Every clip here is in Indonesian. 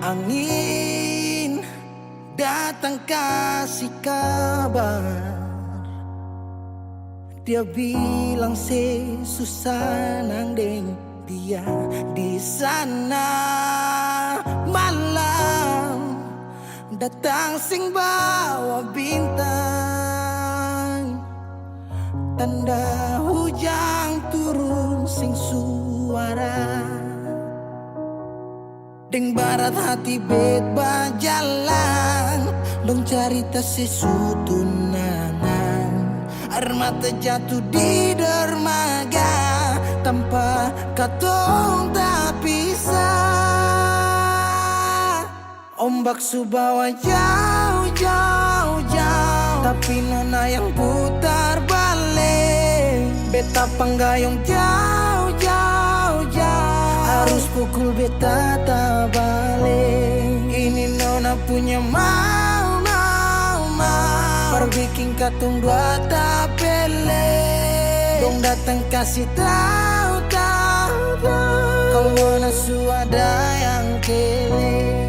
Angin datang kasih kabar, dia bilang susah nang deng dia di sana. Malam datang sing bawa bintang, tanda hujan turun sing suara. Deng barat hati bet bajalan, dong cerita sesutunangan. Air mata jatuh di dermaga, tanpa katong tak pisah. Ombak subawa jauh, jauh, jauh, tapi nona yang putar balik. Beta panggayong jauh, jauh, jauh, harus pukul beta tak balik. Ini nona punya mau, mau, mau, bikin katong dua tak pele. Dong datang kasih tahu, tahu, tahu, kalau nona suada yang kele.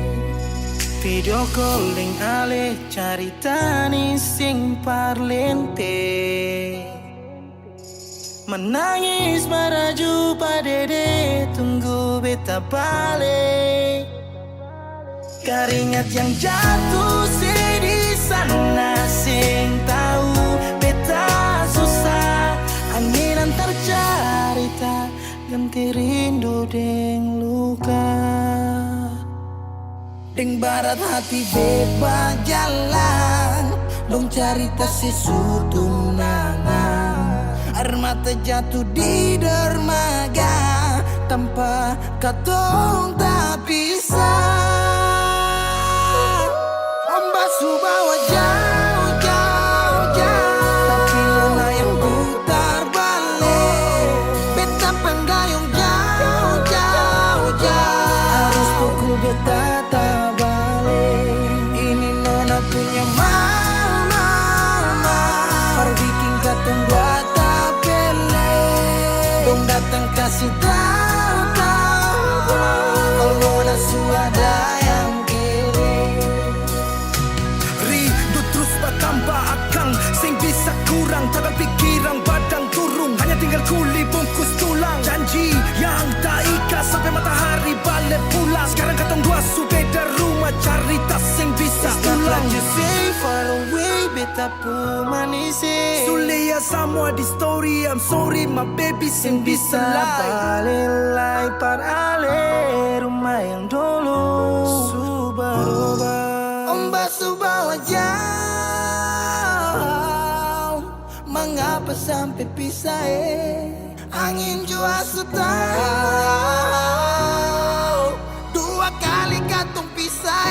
Video calling ale carita ni sing parlente, menangis maraju padede tunggu beta balik. Keringat yang jatuh di sana sing tahu beta susah. Angin antar carita ganti rindu deng luka. Deng barat hati bebas jalan, dong cerita sesutunangan. Air mata jatuh di dermaga, tanpa katong tak pisah. Ombak subawa jauh, jauh, jauh, tapi nona yang putar balik. Beta panggayung jauh, jauh, jauh, harus pukul beta tak balik. Ini nona punya mau, mau, mau, bikin katong buat tak pele. Dong datang kasih tahu, tahu, kalau nona suada yang kere. Rindu terus bertambah akang, sing bisa kurang, takkan pikiran badang turung, hanya tinggal kuli bungkus tulang. Janji yang tak ikhlas sampai matahari balik pulang. Sekarang katong dua su beda rumah, cari tas sing bisa ulang. You say far away, beta pun manis. Sulia semua di story, I'm sorry my baby sing bisa Balilai par ale rumah yang dulu Subarubah. Ombak subawa jauh, mengapa sampai pisah Angin jua tahu, dua kali katong pisah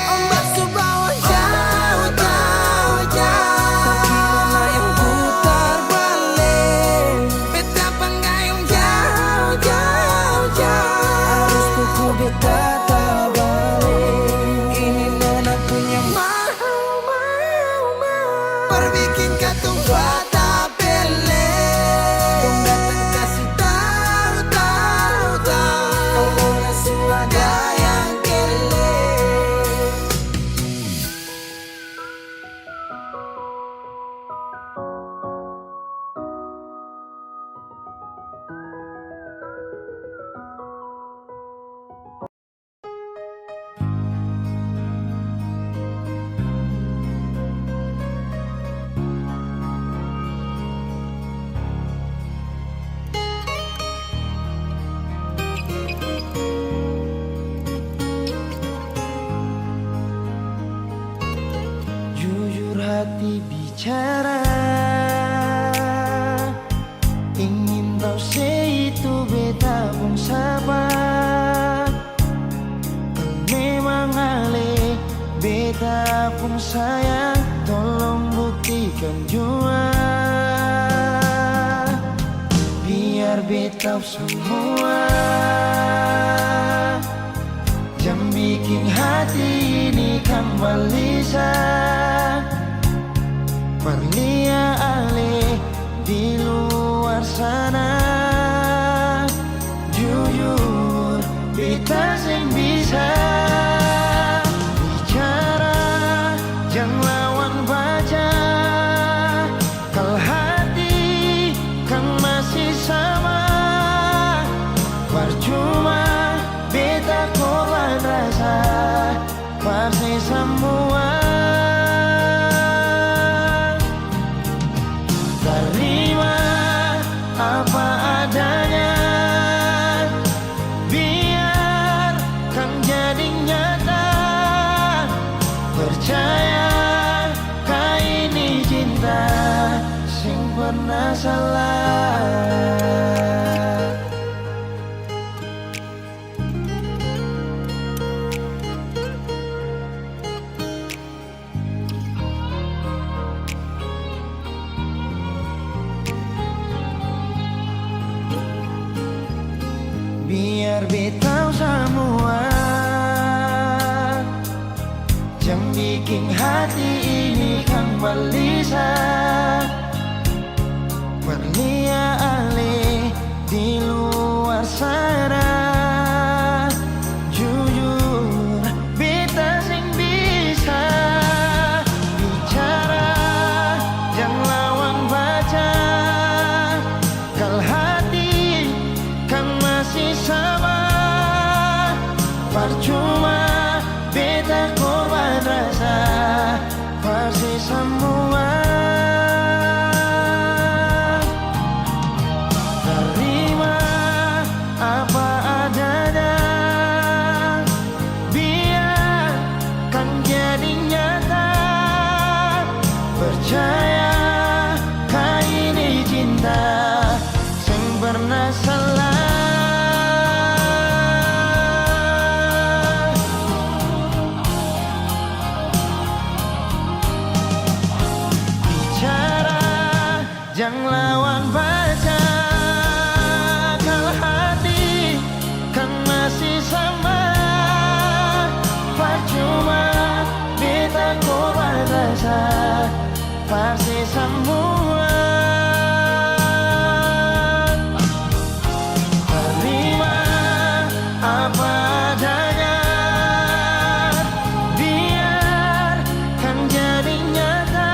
Ombak subawa jauh, jauh, jauh, tapi nona yang putar balik. Beta panggayung jauh, jauh, jauh, harus pukul beta tak balik. Ini nona punya mau, mau, mau, perbikin katong buat tak pele. Dong datang kasih tahu, tahu, tahu, kalau nona suada yang kele. Jujur hati bicara, ingin tahu itu beta pun sabar. Memang ale beta pun sayang, tolong buktikan jua. Biar beta semua jam bikin hati ini kembali Parlia ale di luar sana. Jujur beta sing bisa pasti semua terima apa adanya, biarkan jadi nyata. Percaya kau ini cinta sing pernah salah. Biar betau semua jam bikin hati ini kan gelisah. Berlia alih di luar sana, jujur beta sing bisa bicara, jangan lawan baca. Kal hati kan masih sama, percuma beta korban rasa pasti semua. Terima apa adanya, biarkan jadi nyata. Percaya kau ini cinta sing pernah salah. Jangan lawan baca, kalau hati kan masih sama, percuma beta korban rasa pasti semua. Terima apa adanya, biarkan jadi nyata.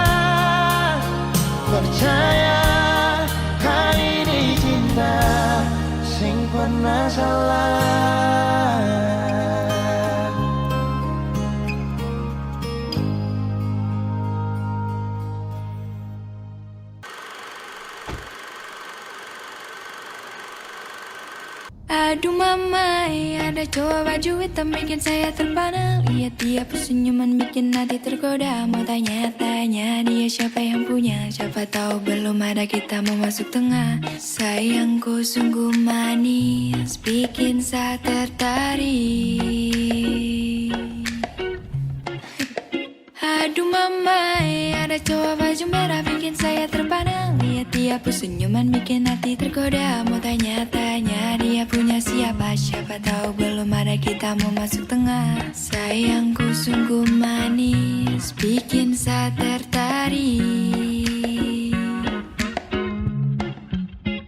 Percaya kau ini cinta sing pernah salah. Aduh mama, ada cowok baju hitam bikin saya terpana. Lihat dia senyuman bikin hati tergoda. Mau tanya-tanya dia siapa yang punya. Siapa tahu belum ada kita mau masuk tengah. Sayangku sungguh manis, bikin saya tertarik. Aduh mama, ada cowok baju merah bikin saya terpana. Lihat dia senyuman bikin hati tergoda. Mau tanya-tanya dia punya siapa. Siapa tahu belum ada kita mau masuk tengah. Sayangku sungguh manis, bikin saya tertarik.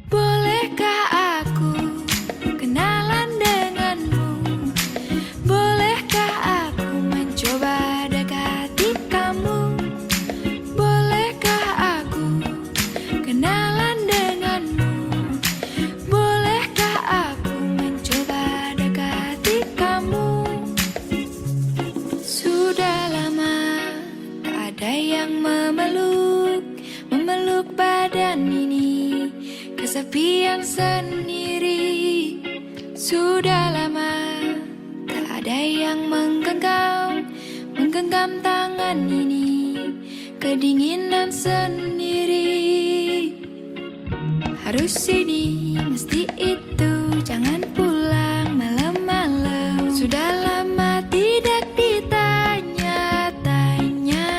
Bolehkah aku kenalan denganmu? Bolehkah aku mencoba dekati kamu? Bolehkah aku kenalan denganmu? Bolehkah aku mencoba dekati kamu? Sudah lama tak ada yang memeluk badan ini, kesepian sendiri. Sudah lama tak ada yang menggenggam tangan ini, kedinginan sendiri. Harus ini, mesti itu, jangan pulang malam-malam. Sudah lama tidak ditanya-tanya.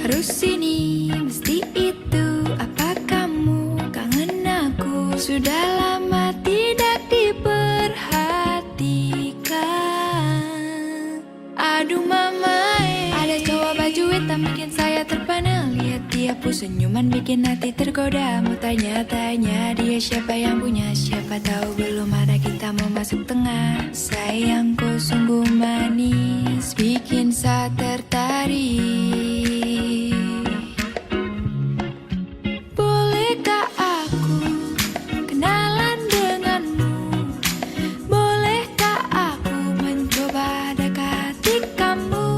Harus ini, mesti itu, apa kamu kangen aku? Sudah lama tidak diperhatikan. Aduh mama, ada cowok baju hitam bikin saya terpana. Lihat dia senyuman bikin hati tergoda. Mau tanya-tanya dia siapa yang punya. Siapa tahu belum ada kita mau masuk tengah. Sayangku sungguh manis, bikin saya tertarik. Bolehkah aku kenalan denganmu? Bolehkah aku mencoba dekati kamu?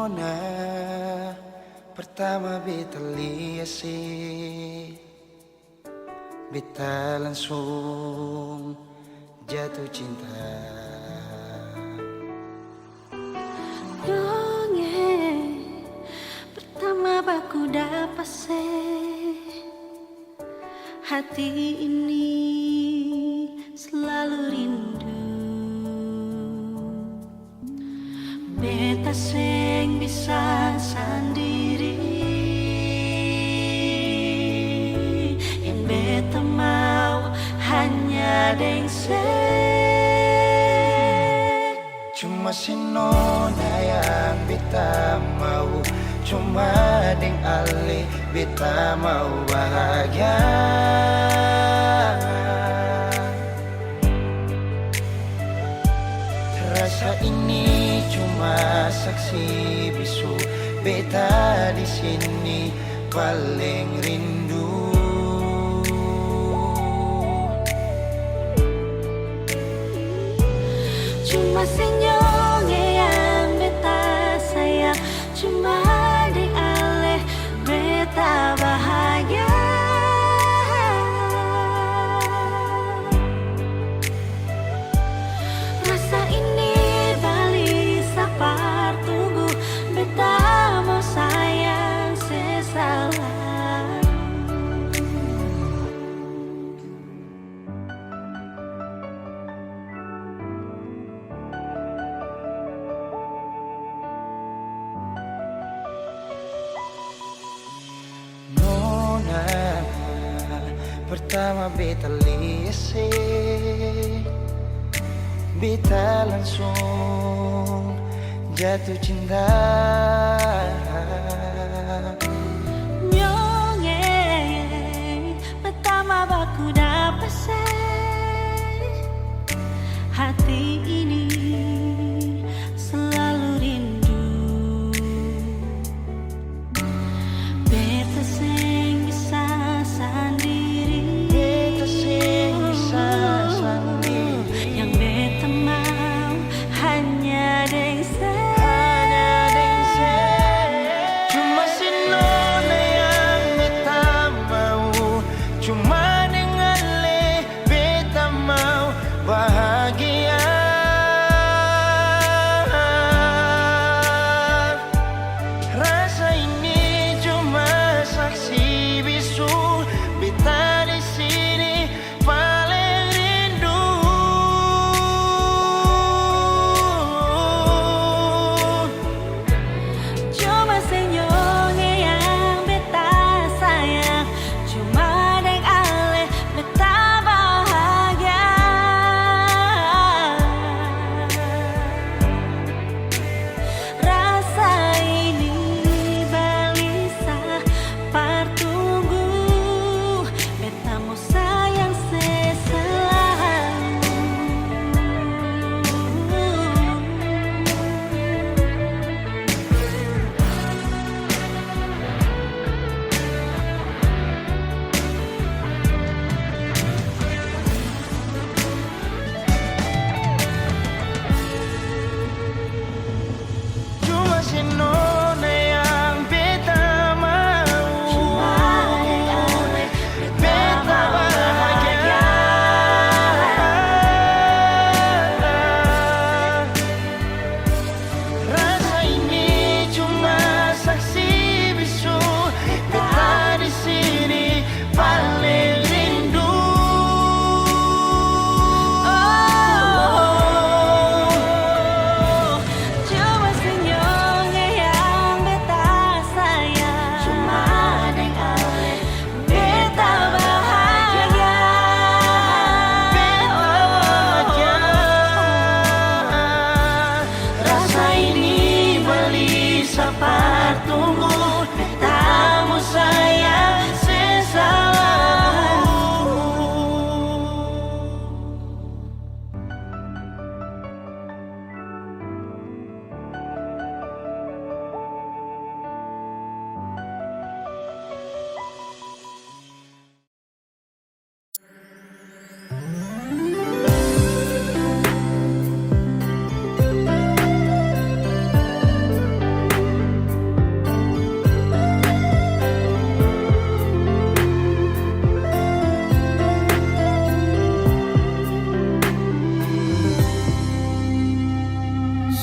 Nona pertama beta lihat sih, beta langsung jatuh cinta. Dongeng pertama baku dapat hati ini selalu rindu. Beta sing bisa sendiri, yang beta mau hanya deng Cuma si Nona yang beta mau, cuma deng Ale beta mau bahagia. Rasa ini cuma saksi bisu, beta di sini paling rindu. Cuma senyum yang beta sayang, cuma di Ale beta bahagia. Rasa ini balik sapar tunggu, beta mau sayang sesalah. Nona pertama beta lihat sih, beta langsung jatuh cinta. Nyongeng pertama baku dapat hati ini selalu rindu. Beta sing bisa sendiri, Beta sing bisa sendiri, yang beta mau hanya deng cuma si Nona yang beta mau, cuma dengan Ale beta mau bahagia. Rasa ini cuma saksi bisu, beta di sini paling rindu. cuma senyum yang beta sayang, cuma deng Ale beta bahagia. Rasa ini balisa partunggu, beta mau sayang seselalu. Cuma si Nona yang beta mau, Cuma deng Ale beta bahagia. Rasa ini cuma saksi bisu, beta di sini paling rindu. Cuma senyum yang beta sayang, cuma deng Ale beta bahagia. Rasa ini beli sapar tunggu, beta mau sayang sesalamu.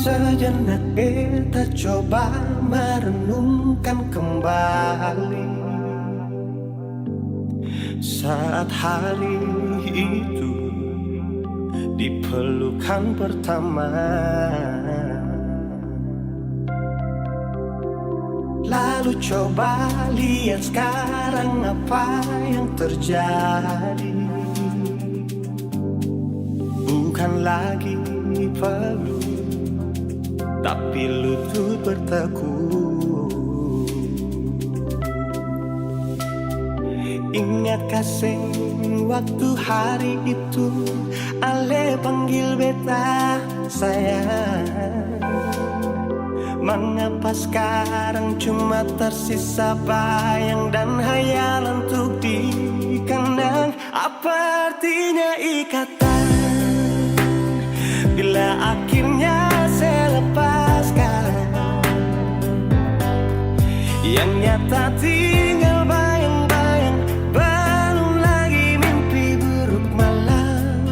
Sejenak beta coba merenungkan kembali saat hari itu di pelukan pertama. Lalu coba lihat sekarang apa yang terjadi. Bukan lagi peluk, tapi lutut bertekuk. Ingat kasih waktu hari itu Ale panggil beta sayang. Mengapa sekarang cuma tersisa bayang dan hayalan untuk dikenang? Apa artinya ikatan bila akhirnya saya lepaskan? Yang nyata tinggal bayang-bayang, belum lagi mimpi buruk malam.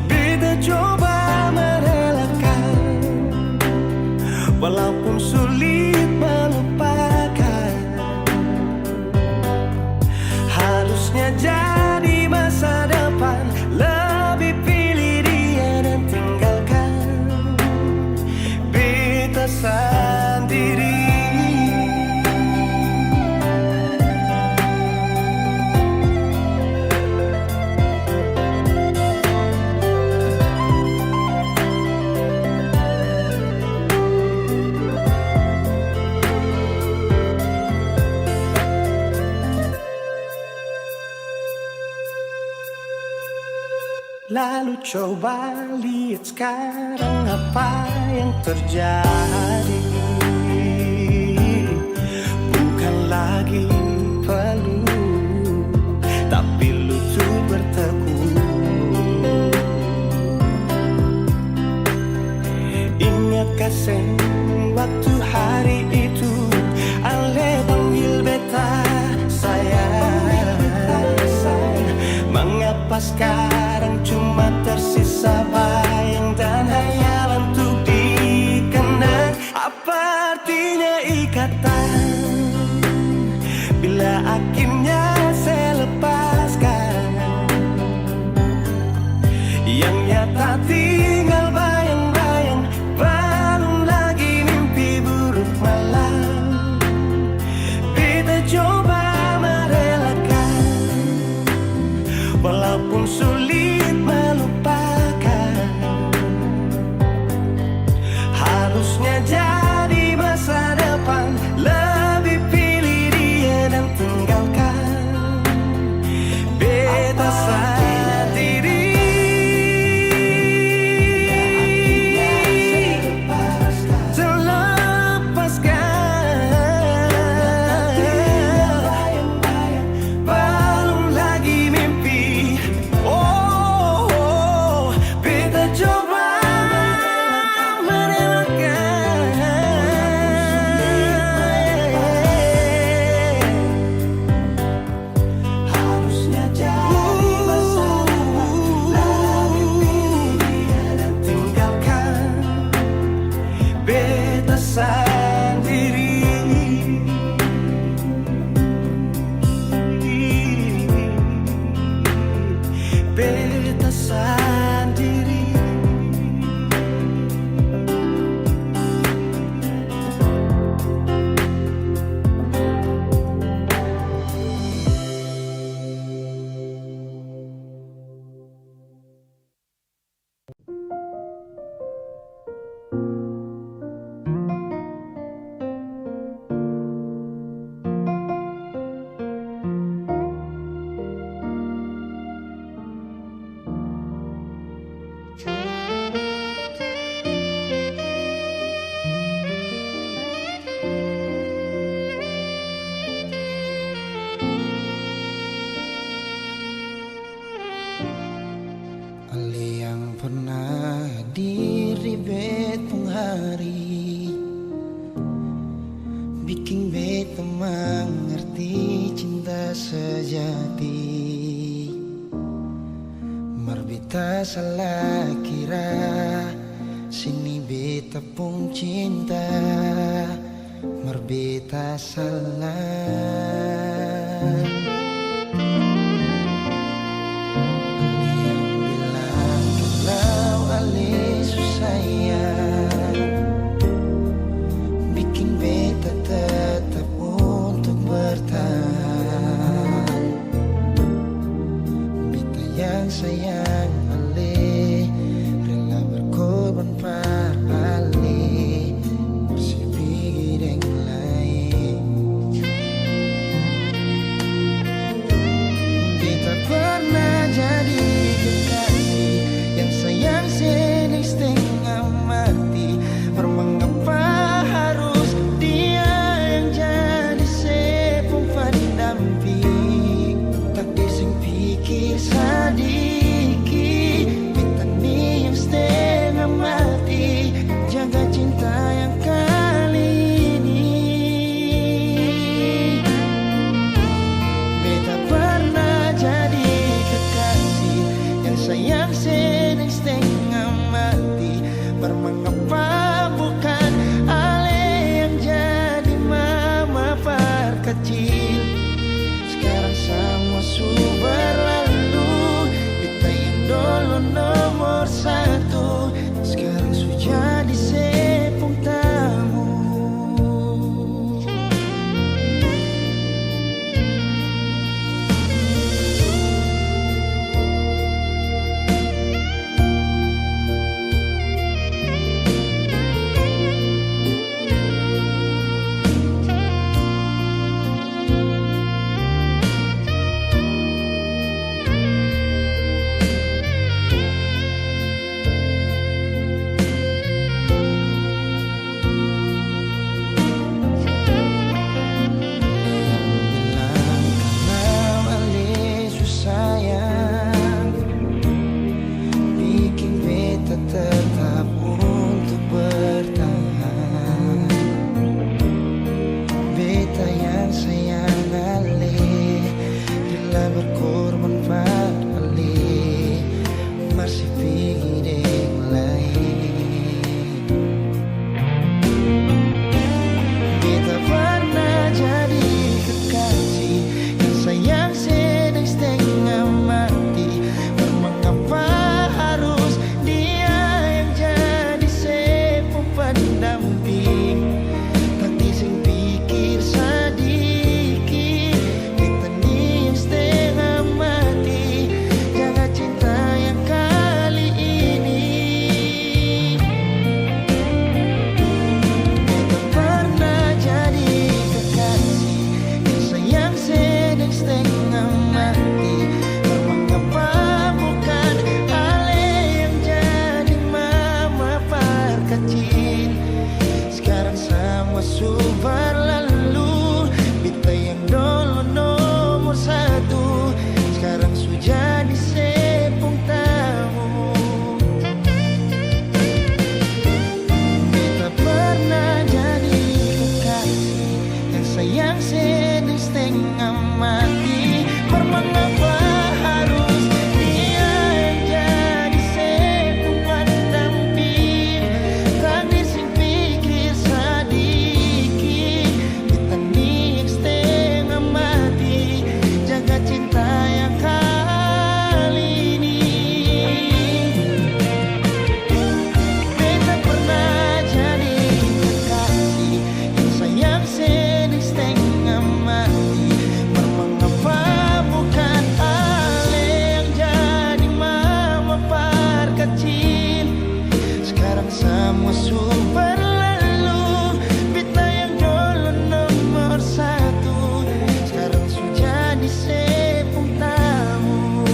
Beta coba merelakan, walaupun sulit melupakan. Harusnya jadi masa depan, lebih pilih dia dan tinggalkan beta sendiri. Lalu coba lihat sekarang apa yang terjadi. Bukan lagi peluk, tapi lutut bertekuk. Ingat kasih waktu hari itu Ale panggil beta sayang. Mengapa sekarang cuma tersisa bayang dan hayalan untuk dikenang? Apa artinya ikatan bila akhirnya saya lepaskan? Yang nyata tinggal bayang-bayang, belum lagi mimpi buruk malam. Beta coba merelakan, walaupun sulit melupakan. Harusnya jadi masa depan, lebih pilih dia dan tinggalkan beta sendiri. Beta sendiri. Pernah hadir di betong hari, bikin beta mengerti cinta sejati. Marbita salah kira, sini beta tepung cinta Merbita salah yang bilang kalau ale susah bikin beta tetap untuk bertahan. Beta yang sayang ale rela berkorban par ale bersih piring lain. Beta pernah jadi kekasih yang sayang seneng setengah mati. Mengapa harus dia yang jadi sepung pendamping? Takdir sing pikir sadiki, beta ni yang setengah mati. Jaga cinta yang kali ini. Beta pernah jadi kekasih yang sayang seneng setengah mati. Mengapa bukan ale yang jadi mama par kecil? Sekarang semua sudah berlalu. Beta yang dulu nomor satu sekarang sudah jadi sepung tamu. Tetap untuk bertahan. Beta yang sayang ale rela berkorban par ale masih piring lain. Beta pernah jadi kekasih yang sayang sedang setengah mati. Mengapa harus pendamping? Takdir sing pikir sadiki, beta ni yang setengah mati. Jaga cinta yang kali ini. Beta pernah jadi kekasih yang sayang sedang setengah mati. Mengapa bukan ale yang jadi mama par kecil? Sekarang semua sudah berlalu. Beta yang dulu nomor satu sekarang sudah jadi sepung tamu. Beta pernah jadi kekasih yang sayang sedang setengah mati. Mengapa harus dia yang jadi sepung pendamping? Takdir sing pikir sadiki, beta ni yang setengah mati. Jaga cinta yang kali ini. Beta pernah jadi kekasih yang sayang sedang setengah mati. Mengapa bukan ale yang jadi mama par kecil? Sekarang semua sudah berlalu. Beta yang dulu nomor satu sekarang sudah jadi sepung tamu.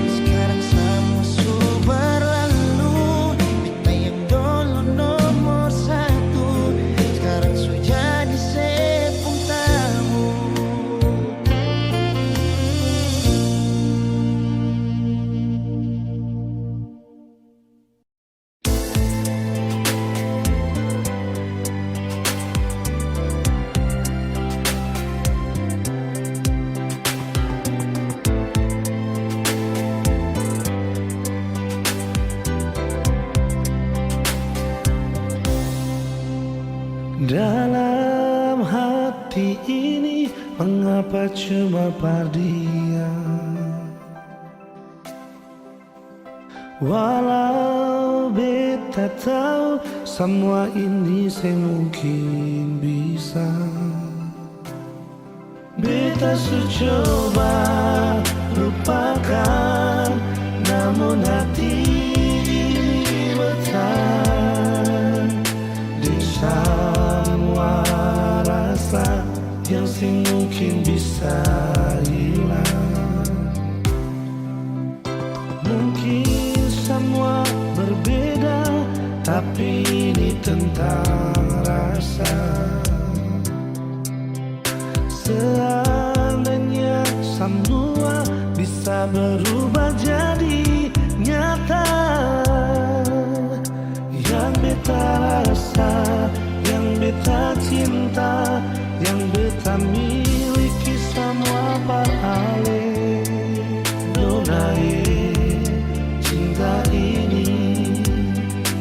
Sekarang semua sudah berlalu. Beta yang dulu nomor satu sekarang sudah jadi sepung tamu. apa cuma dia. Walau beta tahu semua ini semungkin bisa, beta su coba lupakan, namun hati bertahan di semua rasa yang mungkin bisa hilang. Mungkin semua berbeda, tapi ini tentang rasa. Seandainya semua bisa berubah jadi nyata, yang beta rasa, yang beta cinta, yang beta miliki semua beralih. Donai cinta ini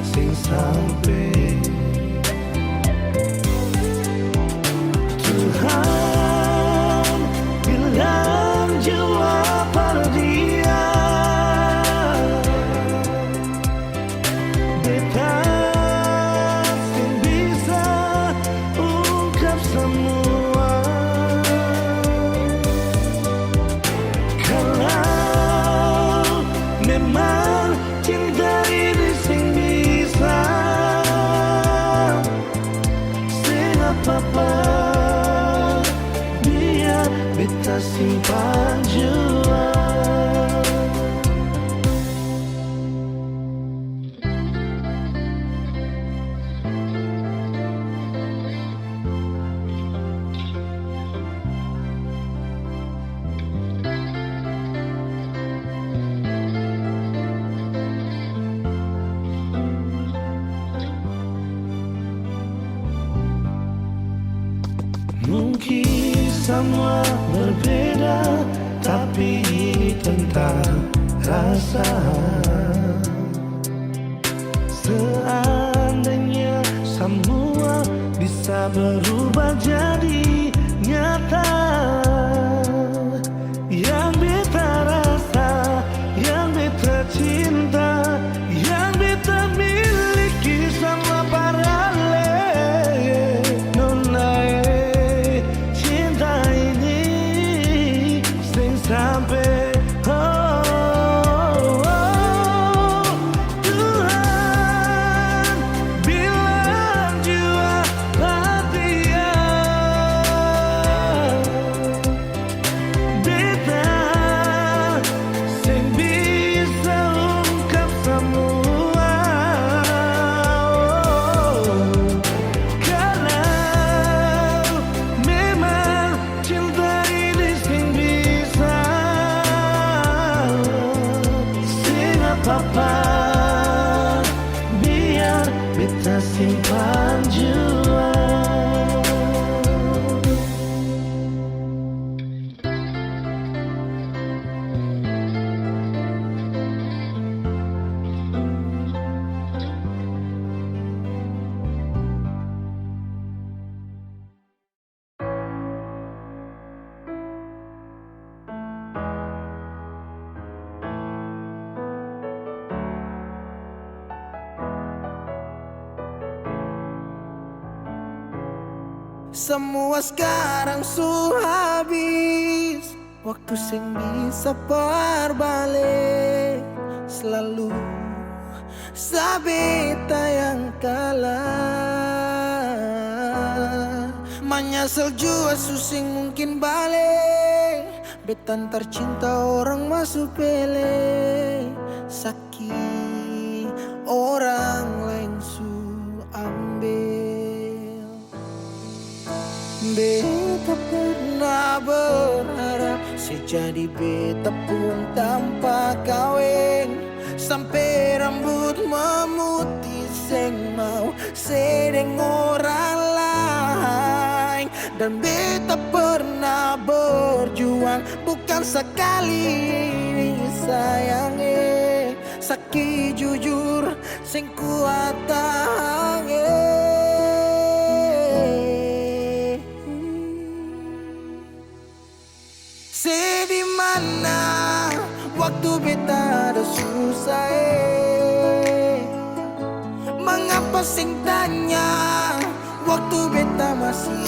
sing sampai Tuhan bilang jawab pada dia. Beta sing bisa ungkap semua. Kalau memang cinta ini sing bisa, sing apa-apa, biar beta simpan jua. Mungkin semua berbeda, tapi ini tentang rasa. Seandainya semua bisa berubah jadi nyata, yang beta rasa, yang beta cinta, yang beta miliki sama paralel. Nona cinta ini sing sampai Tuhan bilang jua dia. Beta sing bisa ungkap semua. Kalau memang cinta ini sing bisa, sing apa-apa, biar beta simpan jua. Semua sekarang su habis, waktu sing bisa berbalik. Selalu sabeta yang kalah, menyesal jua susing mungkin balik. Betan tercinta orang masuk pele, sakit orang lain su ambil. Beta pernah berharap sejadi beta pun tanpa kawin, sampai rambut memutih seng mau sedeng orang lain. Dan beta pernah berjuang bukan sekali sayangi, sakit jujur sing kuat tahan. waktu beta ada susah Mengapa sing tanya waktu beta masih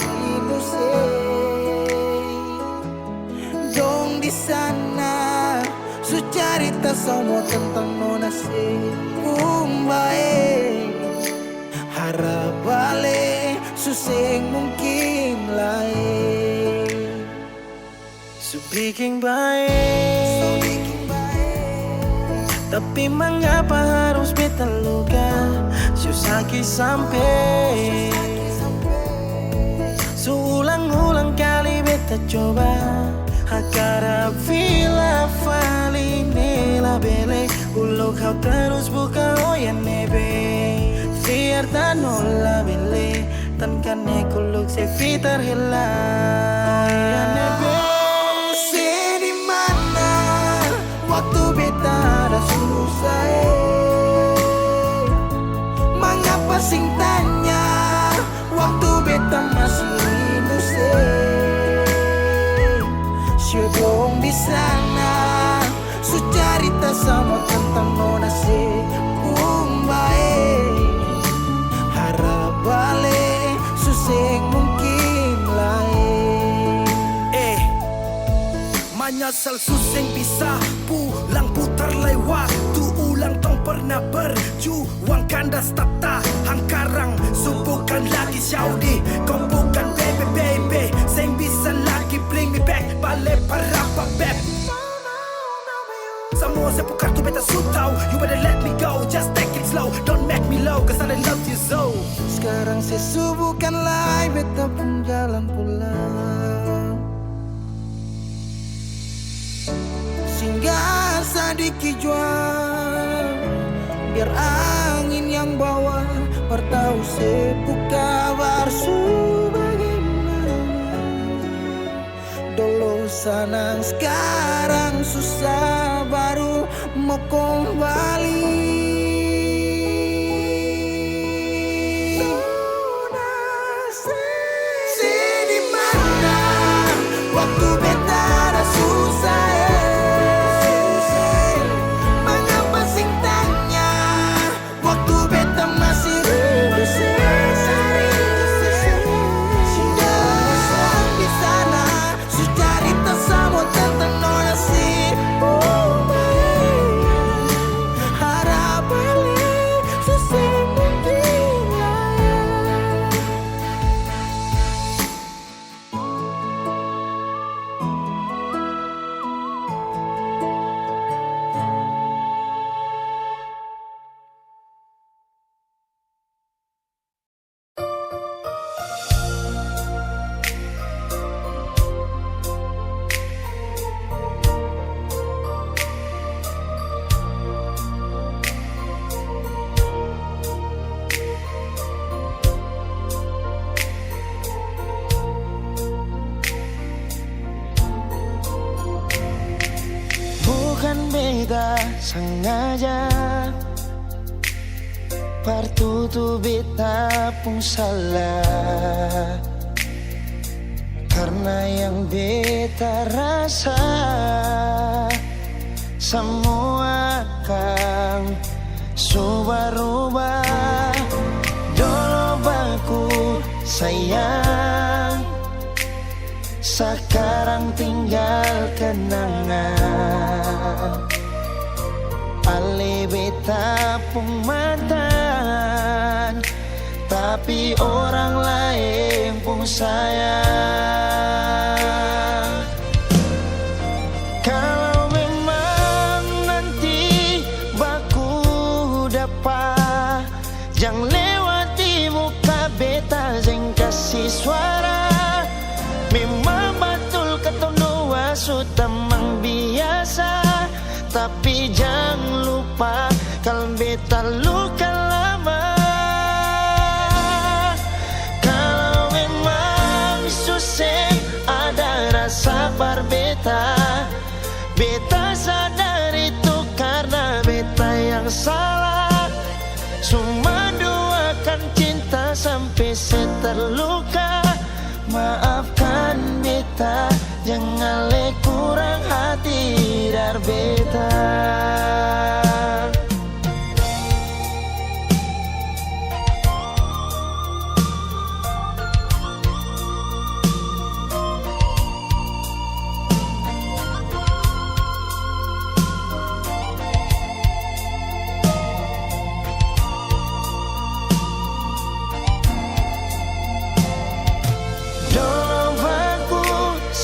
dong di sana su cerita semua tentang nona se kumbae harap balik suseng mungkin lain su bikin baik tapi mengapa harus beta luka su sakit sampai Ulang-ulang kali beta coba Hakara vila fali nela bele Ulo kau terus buka oyan nebe Fiar tanola bele Tan kane kuluk se fitar hela Oyan nebe di mana waktu beta ada susah Mengapa sing tanya waktu beta masih Syedong di sana su cerita sama tentang nona se kumbae harap balik suseng mungkin lain Menyesal suseng bisa pulang putar lewat tu ulang tong pernah berjuang kandas tata hangkarang subukan lagi Saudi kau bukan baby sing bisa lagi bring me back balik para beb semua saya pukar tu beta sutau you better let me go just take it slow don't make me low cause I love you so sekarang saya subukan lagi beta pun jalan pulang singgah sedikit jual biar angin yang bawa bertahu sepukabar bagaimana dulu senang sekarang susah baru mau kembali di mana waktu beta ada susah sengaja partutu beta pun salah karena yang beta rasa semua akan subah-rubah dulu baku sayang sekarang tinggal kenangan Ale beta pun mantan tapi orang lain pun sayang kalau memang nanti baku dapat jangan lewati muka beta jangan kasih suara memang betul ketondoa sutamang biasa tapi jangan lupa kalau beta luka lama kalau memang susah ada rasa berbeta beta sadar itu karena beta yang salah cuma doakan cinta sampai terluka maafkan beta jangan le kurang hati dah dar beta.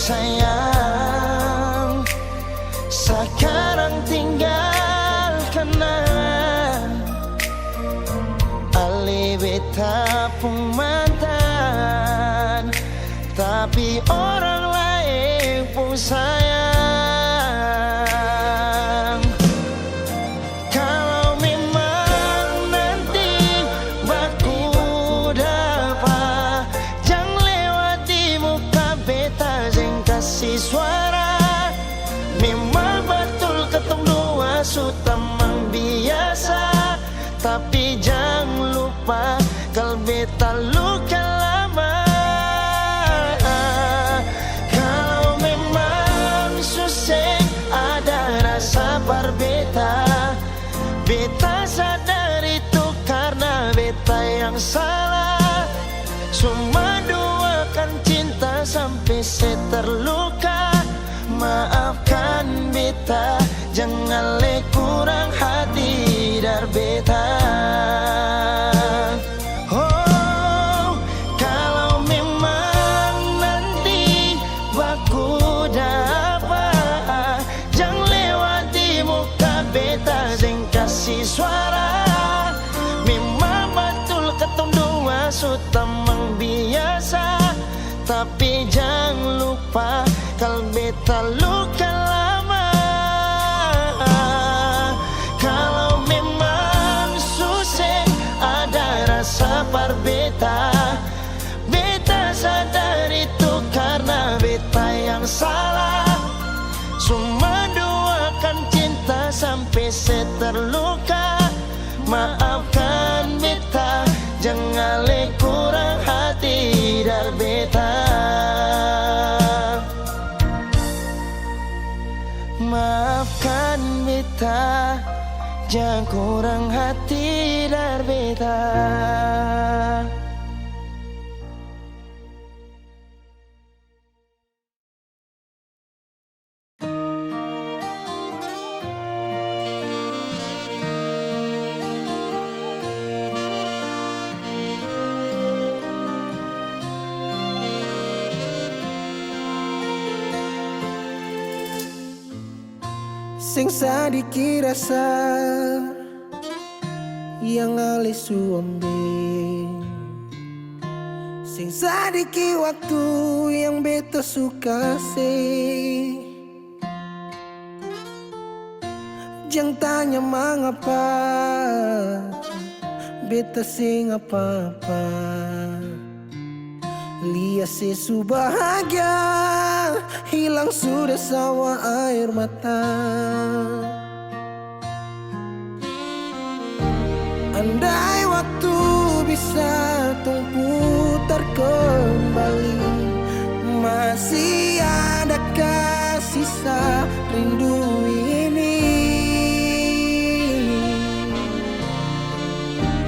Sayang, sekarang tinggalkan Ali beta pun mantan, tapi orang lain pun sayang. Kalau memang nanti baku dapat, jangan lewati muka beta jeng kasih suara. Memang betul ketong dua sutamang biasa, tapi jangan lupa kalau beta luka lama. Kalau memang susah ada rasa berbeta, beta sadar itu karena beta yang salah. Cuma duakan cinta sampai saya terluka. Maafkan beta, jangan le kurang hati dar beta. Oh, kalau memang nanti baku dapat, jangan lewati muka beta jeng kasih suara. Memang betul ketong dua sutamang biasa, tapi jangan lupa kalau beta luka lama. Kalau memang susah ada rasa berbeta, beta sadar itu karena beta yang salah. Cuma duakan cinta sampai saya terluka. Maafkan beta, jangan le kurang hati dar beta. Maafkan beta, jangan kurang hati dar beta. Sing sadiki rasa yang ali suambe, sing sadiki waktu yang beta suka sih. Jangan tanya mengapa beta sing apa-apa. Lihat sesu bahagia, hilang sudah sawa air mata. Andai waktu bisa tung putar kembali, masih adakah sisa rindu ini?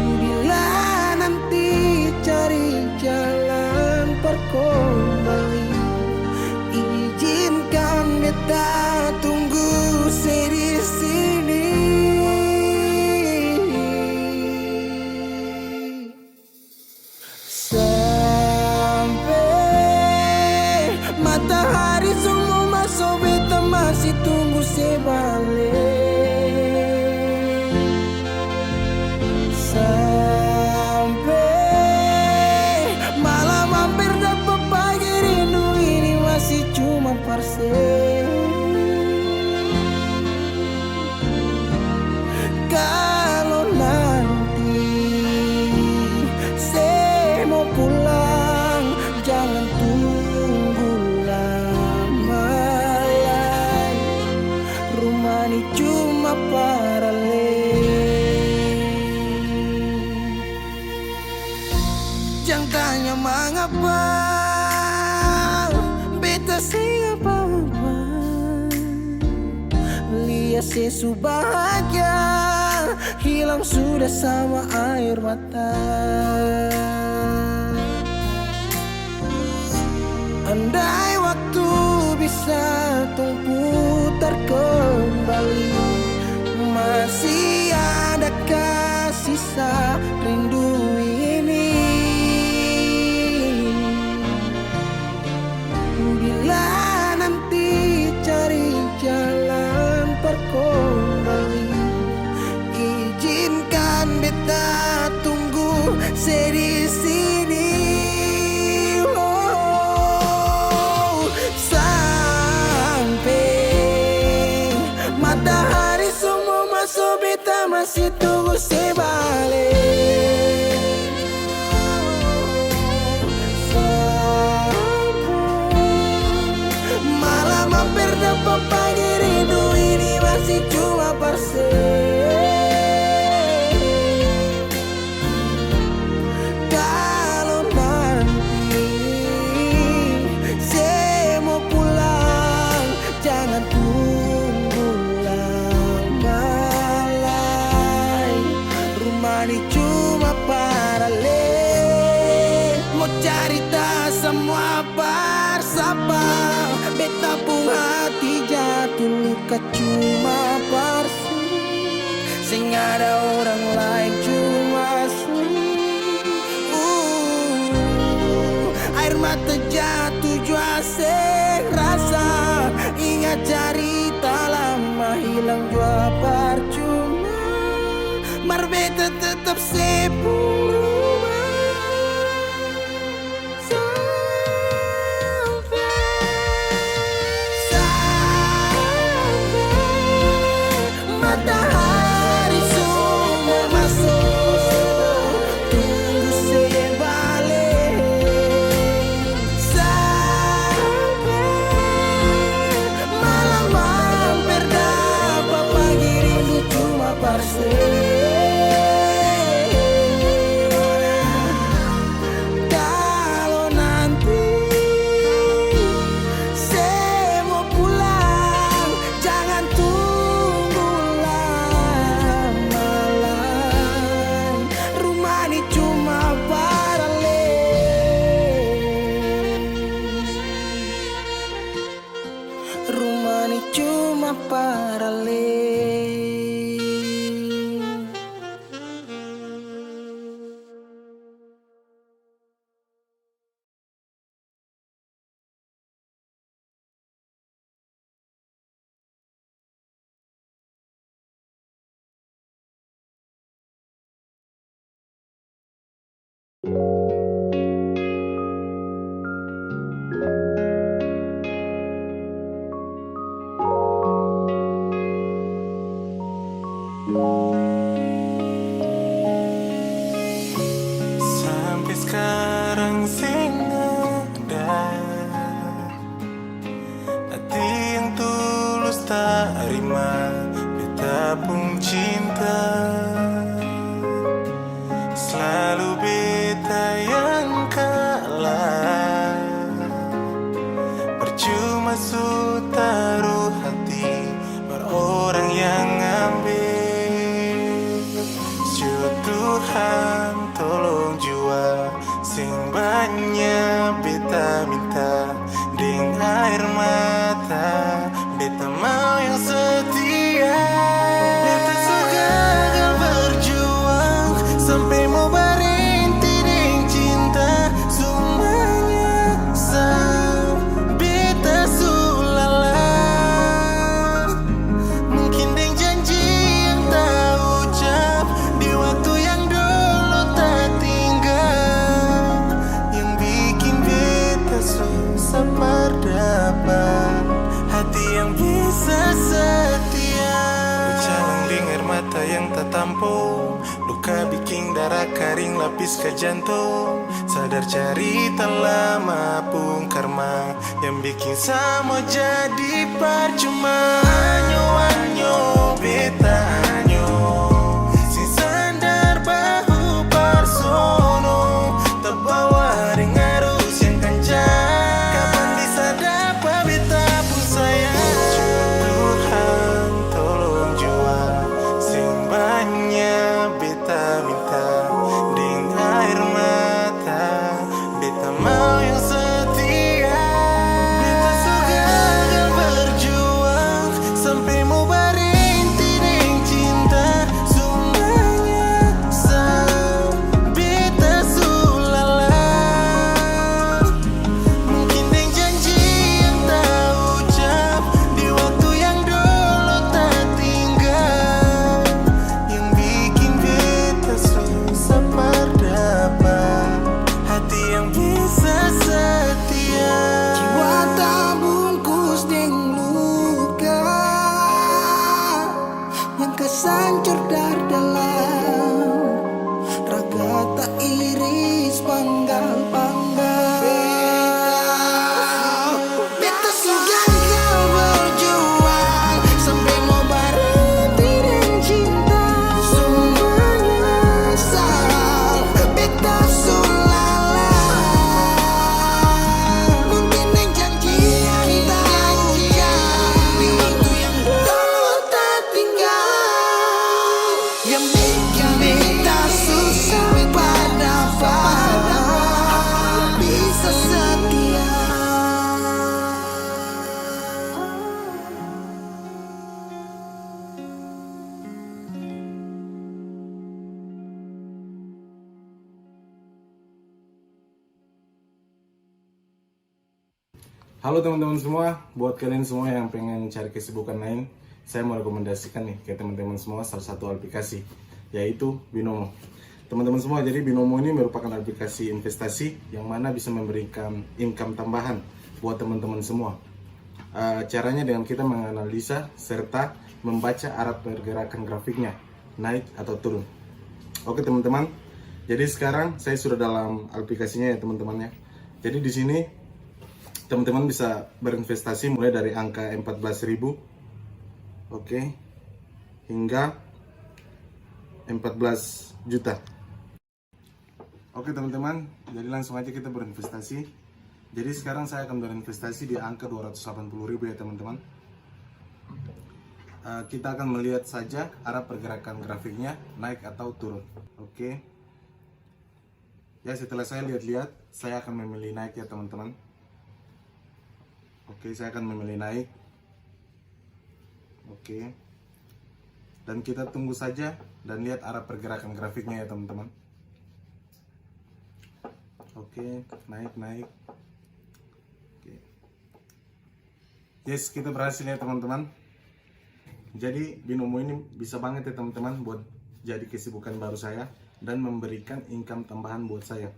Bila nanti cari jalan kembali, izinkan beta tunggu saya di sini. Sampai matahari semua masuk, beta masih tunggu saya balik. Sampai malam hampir dapat pagi, rindu ini masih cuma parsen. Kalau nanti saya mau pulang, jangan tunggu lama ya. Rumah ini cuma paralel. Jangan tanya mengapa beta sing apa-apa. dia sesu bahagia hilang sudah sama air mata. Andai waktu bisa tung putar kembali, masih adakah sisa rindu ini? Bila nanti cari jalan kembali, izinkan beta tunggu di sini. Oh, sampai matahari semua masuk, beta masih tunggu sebalik. Malam hampir dapat pagi, rindu ini masih cuma parse. Kalau nanti saya mau pulang, jangan tunggu lama lagi. Rumah ini cuma paralel, mau cerita semua bersama. Beta pun hati jatuh luka cuma parsi, sing ada orang lain cuma air mata jatuh jua sing rasa. Ingat cerita lama hilang jua percuma, mar beta tetap sepuluh. Matahari semua masuk, tunggu saya balik. Sampai malam hampir dapat pagi, rindu cuma parse. Kalau nanti saya mau pulang, jangan tunggu lama lagi. Rumah ini cuma paralel, rumah ini cuma paralel. Sampai sekarang sing ada hati yang tulus tak rima, beta pun cinta. Selalu beta yang kalah, percuma su taruh hati berorang yang ambil. Tuhan tolong jua sing banyak beta minta, ding air mata beta mau yang setia. Beta suka gagal berjuang sampai mau berhenti ding cinta. Semuanya sang beta sulala, mungkin ding janji yang tak ucap di waktu yang dulu tak tinggal, yang bikin beta susah berdapat hati yang bisa setia. Berjalan dengar mata yang tak tampung, luka bikin darah kering lapis ke jantung. Sadar cerita lama pun karma yang bikin sama jadi percuma. Anyo beta anyo, si sandar bahu parsono, terbawa dengan arus yang kencang. Kapan bisa dapat beta pun sayang? Tuhan tolong hancur dari dalam, raga tak iris panggal-panggal. Beta sudah kau berjuang sampai mau berhenti dan cinta. Semuanya salah, beta sulala. Mungkin yang janji yang tak di waktu yang dulu tak tinggal, yang bikin beta susah pada bisa setia. Halo teman-teman semua, buat kalian semua yang pengen cari kesibukan lain, saya mau rekomendasikan nih ke teman-teman semua salah satu aplikasi, yaitu Binomo. Teman-teman semua, jadi Binomo ini merupakan aplikasi investasi yang mana bisa memberikan income tambahan buat teman-teman semua. Caranya dengan kita menganalisa serta membaca arah pergerakan grafiknya, naik atau turun. Oke teman-teman, jadi sekarang saya sudah dalam aplikasinya ya teman-teman ya. Jadi di sini teman-teman bisa berinvestasi mulai dari angka 14.000, oke, hingga 14 juta. Oke teman-teman, jadi langsung aja kita berinvestasi. Jadi sekarang saya akan berinvestasi di angka 280.000 ya teman-teman. Kita akan melihat saja arah pergerakan grafiknya naik atau turun. Oke. Ya, setelah saya lihat-lihat, saya akan memilih naik ya teman-teman. Oke, saya akan memilih naik. Oke. Dan kita tunggu saja dan lihat arah pergerakan grafiknya ya teman-teman. Oke, naik. Oke. Yes, kita berhasil ya teman-teman. Jadi Binomo ini bisa banget ya teman-teman buat jadi kesibukan baru saya dan memberikan income tambahan buat saya.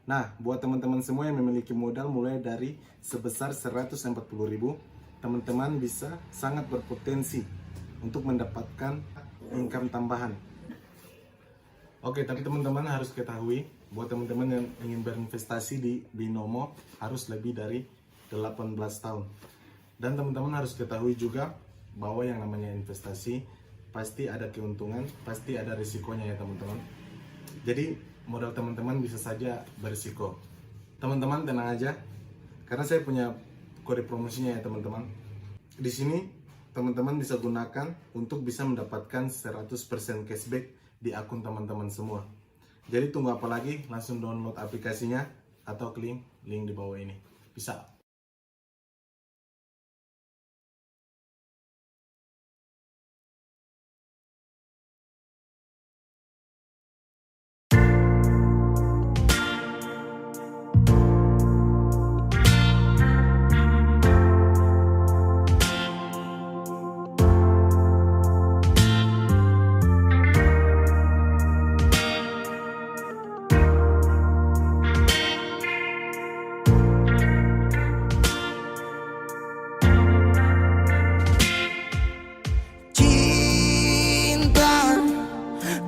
Nah, buat teman-teman semua yang memiliki modal mulai dari sebesar 140.000, teman-teman bisa sangat berpotensi untuk mendapatkan income tambahan. Oke, tapi teman-teman harus ketahui buat teman-teman yang ingin berinvestasi di Binomo harus lebih dari 18 tahun. Dan teman-teman harus ketahui juga bahwa yang namanya investasi pasti ada keuntungan, pasti ada risikonya ya teman-teman. Jadi modal teman-teman bisa saja berisiko. Teman-teman tenang aja, karena saya punya kode promosinya ya teman-teman. Di sini teman-teman bisa gunakan untuk bisa mendapatkan 100% cashback di akun teman-teman semua. Jadi tunggu apa lagi? Langsung download aplikasinya atau klik link di bawah ini. Bisa.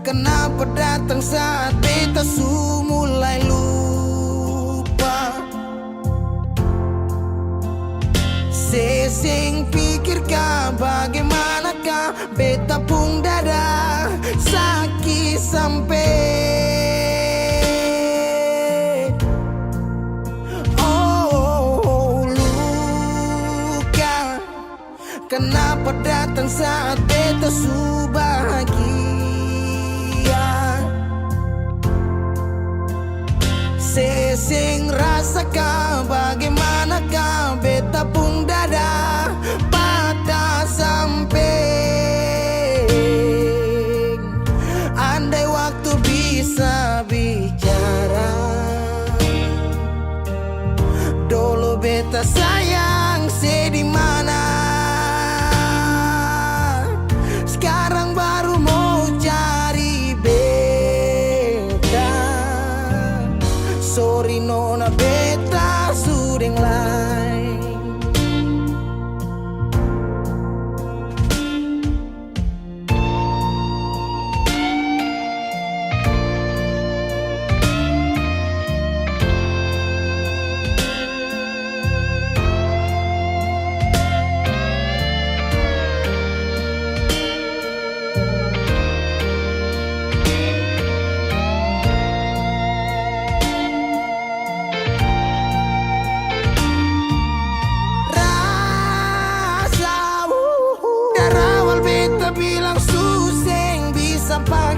Kenapa datang saat beta mulai lupa? Sesing pikirkah bagaimanakah beta pun dada sakit sampai luka. Kenapa datang saat beta bahagia? Sesing rasakan bagaimanakah beta pun dada patah sampai. Andai waktu bisa bicara, dulu beta sayang sedih mana. Sekarang baru mau cari beta. Sorry nona beta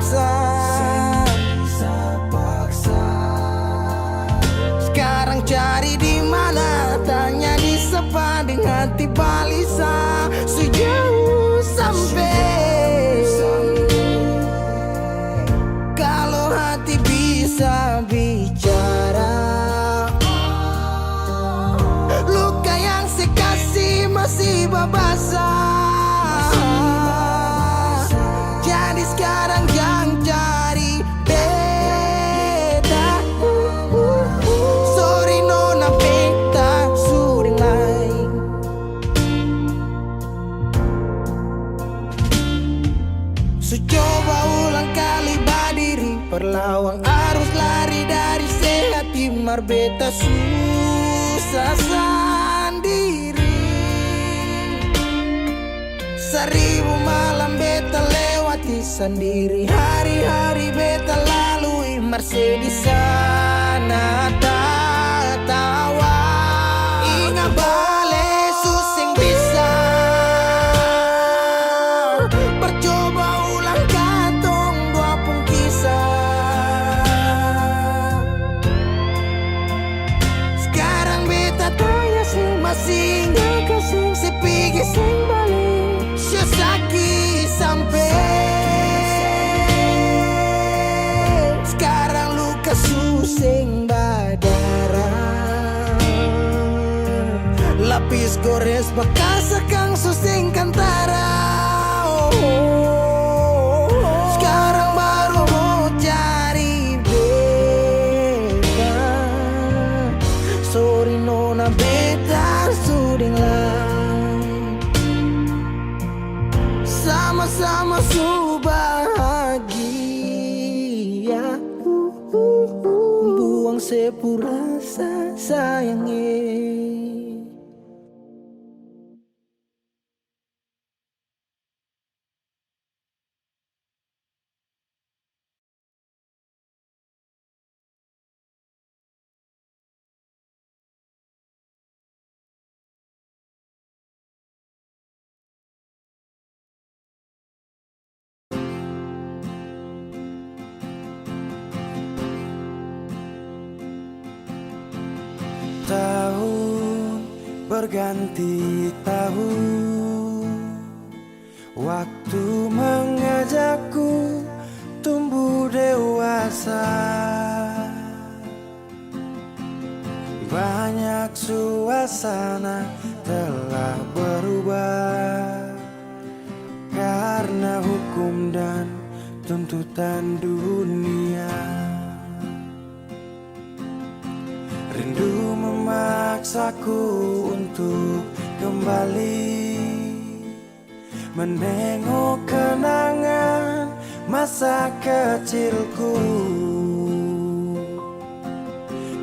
paksa. Sekarang cari di mana, tanya di sepading hati balisa. Sejauh sampai, kalau hati bisa bicara, luka yang saya kasih masih babasa. Jadi sekarang jangan cari beda. Sorry nona beta sudah lain. So coba ulang kali berdiri, perlawan arus lari dari sehati marbeta susah sendiri. Seribu malam beta lewati sendiri, hari-hari beta lalui Marse di sana tertawa. Ingat bale susing bisa, percoba ulang katong dua pun kisah. Sekarang beta tanya sih masih nggak kasih sepigi sing balik. Sesaki sampai sekarang luka susing badara. Lapis gores bekas kang susing kantara. Sekarang baru mau cari beta. Sorry nona beta suding lah. Sama-sama su bahagia. Buang sepurasa sayangnya. Tahun berganti tahun, waktu mengajakku tumbuh dewasa. Banyak suasana telah berubah karena hukum dan tuntutan dunia. Rindu memaksaku untuk kembali menengok kenangan masa kecilku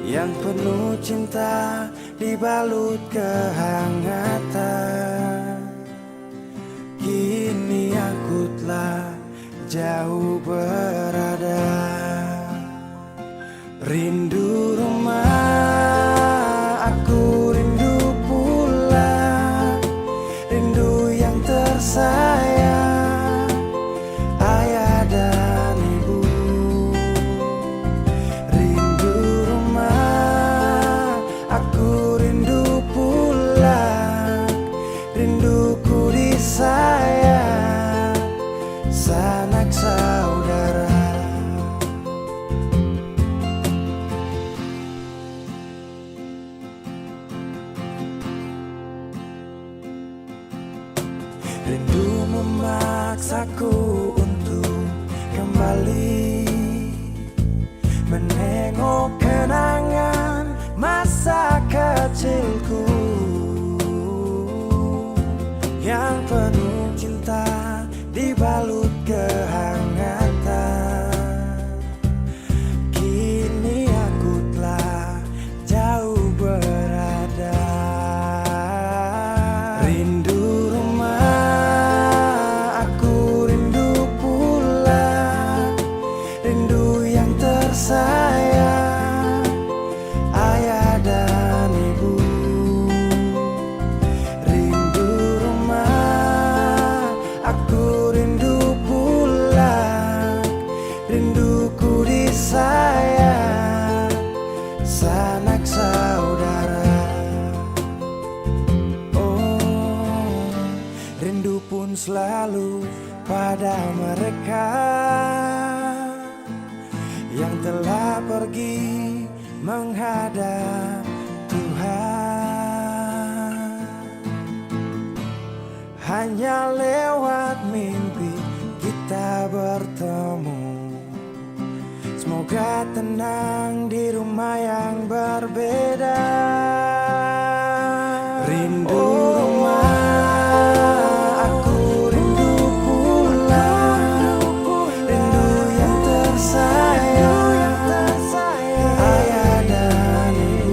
yang penuh cinta dibalut kehangatan. Kini aku telah jauh berada. Rindu rumah, aku rindu pulang. Rindu yang tersayang, ayah dan ibu. Rindu rumah, aku rindu pulang. Rinduku disayang, sanak saudara. Rindu memaksaku untuk kembali menengok kenangan masa kecilku yang penuh cinta dibalut kehangatan. Kini aku telah jauh berada. Rindu rumah, aku rindu pulang. Rindu yang tersayang, selalu pada mereka yang telah pergi menghadap Tuhan. Hanya lewat mimpi kita bertemu. Semoga tenang di rumah yang berbeda. Rindu rumah, aku rindu pulang. Rindu yang tersayang, ayah dan ibu.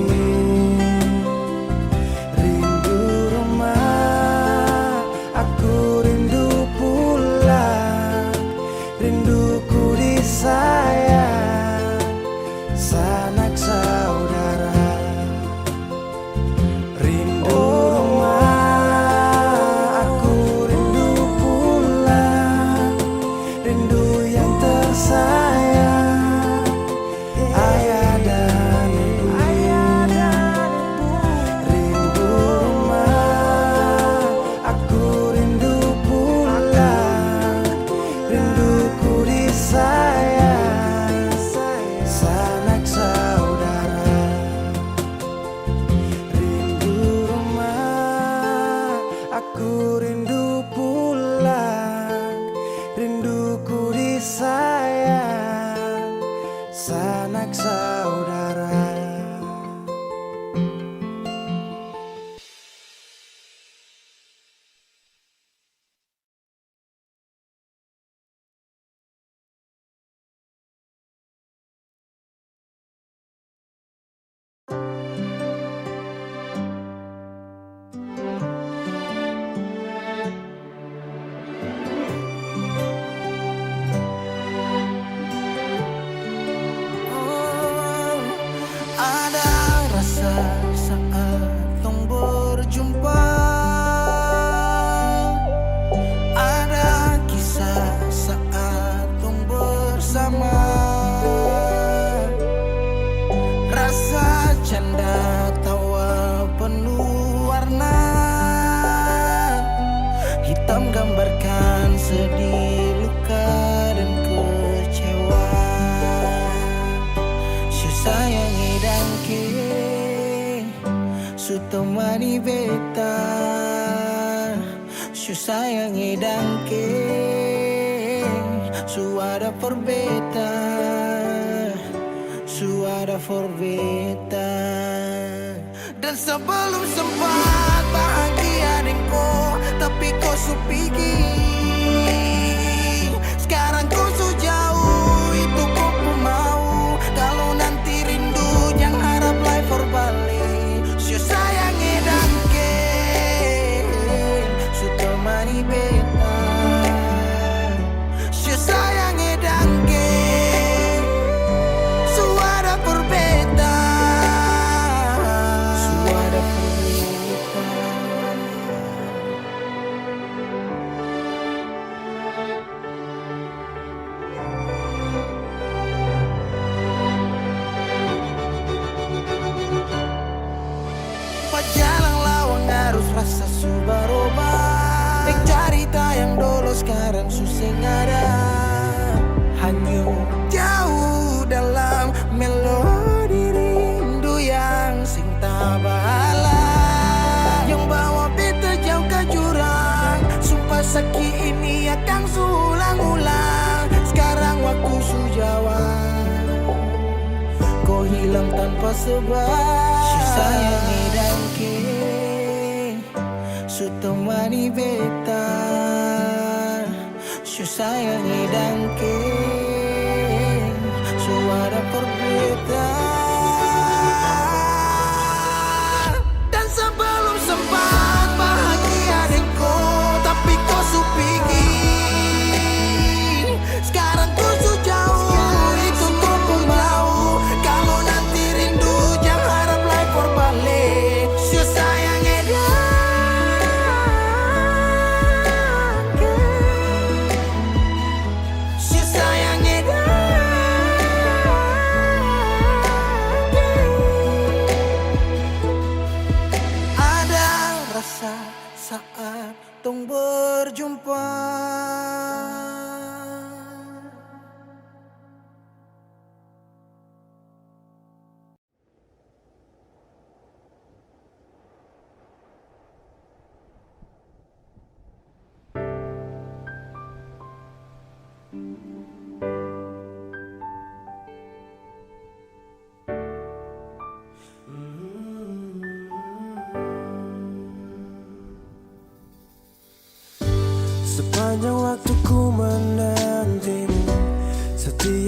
Rindu rumah, aku rindu pulang. Rinduku disayang, sanak saudara. Rindu rumah, aku rindu pulang. Rindu yang tersayang, ayah dan ibu. Rindu rumah, aku rindu pulang. Rinduku disayang, sanak saudara. Rindu rumah, aku rindu pulang. Rinduku disayang, sanak saudara. Ada rasa saat tong berjumpa. Ada kisah saat tong bersama. Rasa canda tawa penuh warna. Hitam gambarkan sedih, luka dan kecewa. Sayangi dangke su temani beta. Su sayangi dangke su ada forbeta. Su ada forbeta. Dan sebelum sempat bahagia dengko, tapi kau su pergi. Sekarang kau su jauh, itu kau pun mau. Kalau nanti rindu jangan harap life for balik. Su sayangi dangke su temani beta. Su sayangi dangke su ada forbeta. Su ada forbeta. Jalan lawang harus rasa su berubah. Dek cerita yang dulu sekarang susah ada. Hanyut jauh dalam melodi rindu yang sing tak bala. Yang bawa beta jauh ke jurang. Sumpah sakit ini akan ulang-ulang. Sekarang waktu su jawab, kau hilang tanpa sebab. Su sayangi dangke su temani beta. Su sayangi dangke su ada forbeta. Dan sebelum sempat bahagia dengko, tapi kau su pergi. Sekarang kau su jauh, itu kau pun mau. Kalau nanti rindu jangan harap life for balik. Su sayangi dangke, su sayangi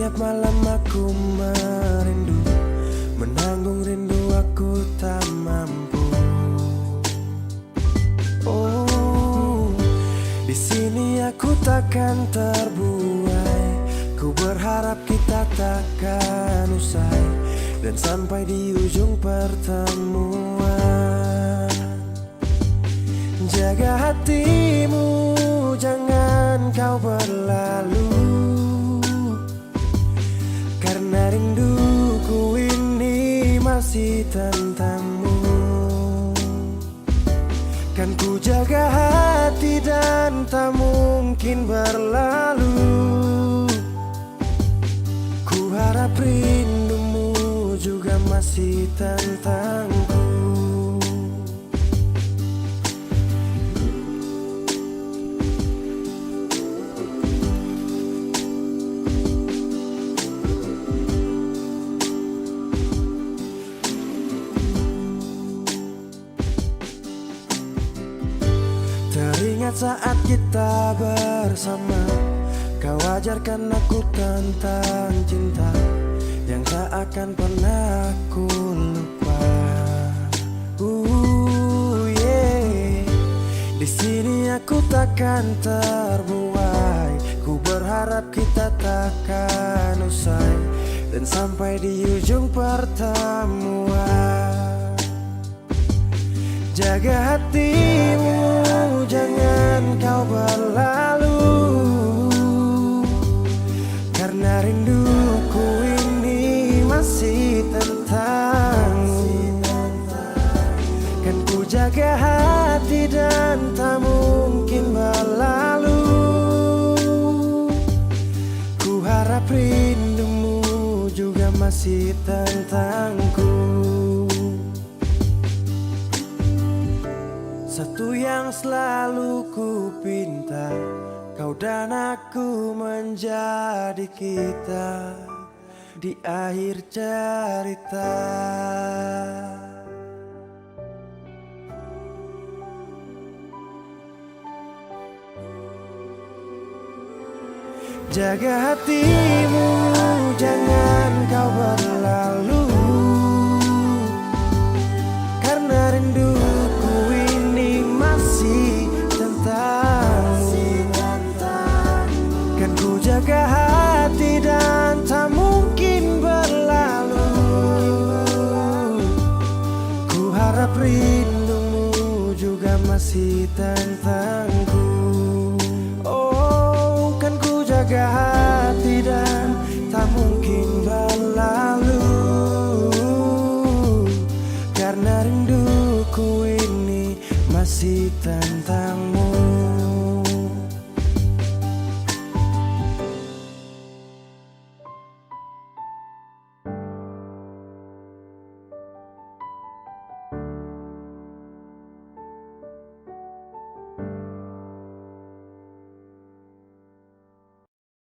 Setiap malam aku merindu, menanggung rindu aku tak mampu. Oh, di sini aku takkan terbuai. Ku berharap kita takkan usai dan sampai di ujung pertemuan. Jaga hatimu, jangan kau berlalu, karena rinduku ini masih tentangmu. Kan ku jaga hati dan tak mungkin berlalu. Ku harap rindumu juga masih tentangku. Teringat saat kita bersama, kau ajarkan aku tentang cinta yang tak akan pernah aku lupa. Yeah. Di sini aku takkan terbuai. Ku berharap kita takkan usai dan sampai di ujung pertemuan. Jaga hatimu, jangan kau berlalu, karena rinduku ini masih tentangmu. Kan ku jaga hati dan tak mungkin berlalu. Ku harap rindumu juga masih tentangku. Satu yang selalu ku pinta, kau dan aku menjadi kita di akhir cerita. Jaga hatimu, jangan kau berlalu, karena rinduku ini masih tentangmu. Kan ku jaga hati dan tak mungkin berlalu. Ku harap rindumu juga masih tentangku. Oh, kan ku jaga hati dan tak mungkin berlalu, karena rinduku ini masih tentangmu.